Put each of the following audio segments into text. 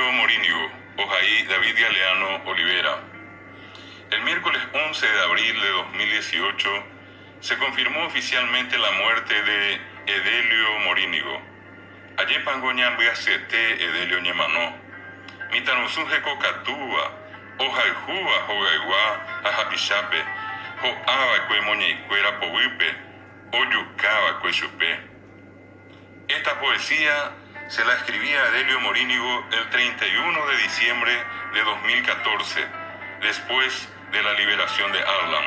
Edelio Morínigo, Ojaí David Galeano Olivera. El miércoles 11 de abril de 2018 se confirmó oficialmente la muerte de Edelio Morínigo. Ayer pangoñambia siete Edelio Ñemanó. Mitanusuje Cocatúa, Ojaijuba, Jogaiguá, Ajapichape, Joaba Cue Moñeicuera Powipe, Oyucaba Cue Chupé. Esta poesía se la escribía Edelio Morínigo el 31 de diciembre de 2014, después de la liberación de Arlan.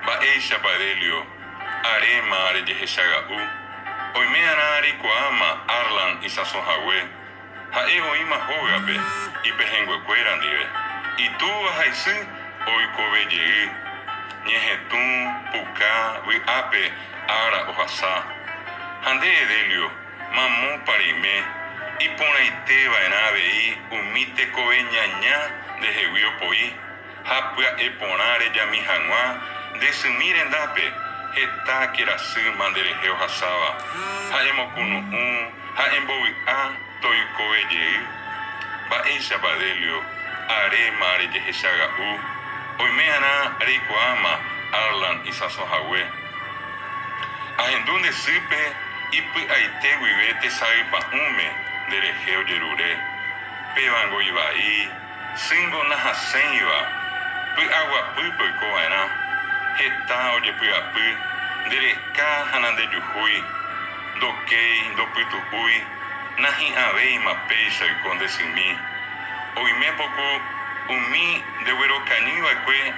Baeisha Edelio, Arema Areyeheshagaú, Oimeanari Coama, Arlan y Sazonjahue, Jaegoima Jogabe, y Pejenguecuerandive, y tú Bajaisí, Oikobe Yeí, Ñejetún, Pucá, Viape, Ara Ojasá. Ande Edelio, mamú parime, y ponaite vaenaveí, umite coveñañá de jehuio poí, hapua eponare yamijanguá, de sumiren dape, jeta kirasí manderejeo jasaba, jaemokunuún, jaemboviá, toikoveyeí, baeisha Edelio, are mare yeheshagaú, oimeana reikoama, Arlan y Sazonjahue. Ahendún de sipe, y pi aite guivete saipa ume de regeo yerure, pebango ibaí, singo najasen iba, pi agua pi poicoana, jeta oye pi api, dereca hanande yuhui, dokei do pituhui, nahi avei mapeisa y conde sin mí, oime poco umi de huero cañiva que,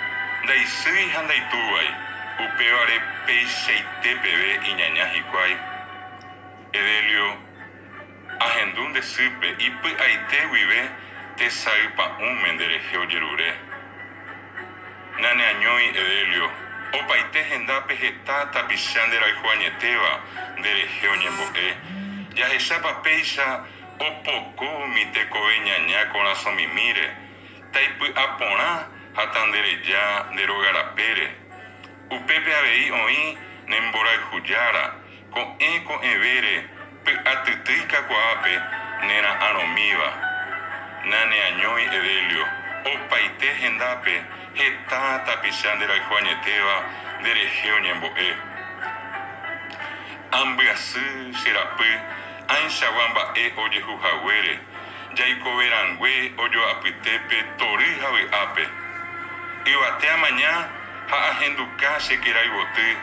daisui handaituai, upeare peiseite bebé y ñañajicuai. Edelio, ahendún de sipe, y pi aite vive, te saipa un menderejeo yerure. Nane añoi Edelio, o paite gendape geta tapichandera y juañeteva, derejeo ñemboe. Ya jesapa peisa, o poco mi te coveñaña con la somimire, taipi apona, hatandere ya, derogarapere. Upepe abei oí, nembora y juyara, con eco evere, pe atitica coape, nena anomiva. Nane añoi Edelio, o paite gendape, jeta tapichandera y juañeteva, derejeo ñemboe. Ambiasí serapi, ainshawamba oye jujahuere, yaiko verangüe oyo apitepe, torijawe ape. Ibatea mañá, ha ajenduka se quiera ibote,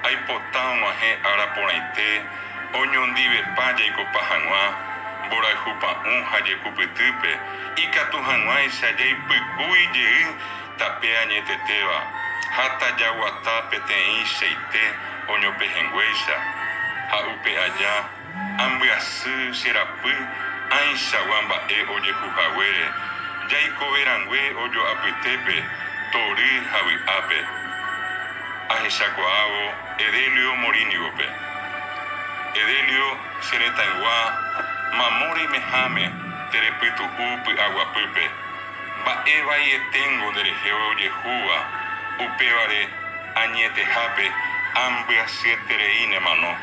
hay potán aje ara ponaite, oñondive paya y copajanua, bora jupa un haye cupetipe, y catujanua y se haya picui ye, tapea ñeteteva, hata yaguata petein seite, oño pejengueisa, ha upe allá, ambiasí serapi, ainshawamba oye jujahuere, yaiko verangüe oyo apitepe, tori javi ape. Ajeshacoabo, Edelio Morínigo pe. Edelio seretaingua, mamori mejame, terepitu upi aguapipe. Ba eva y etengo derejeo yehua, upevare, añete jape, ambia sietereine mano.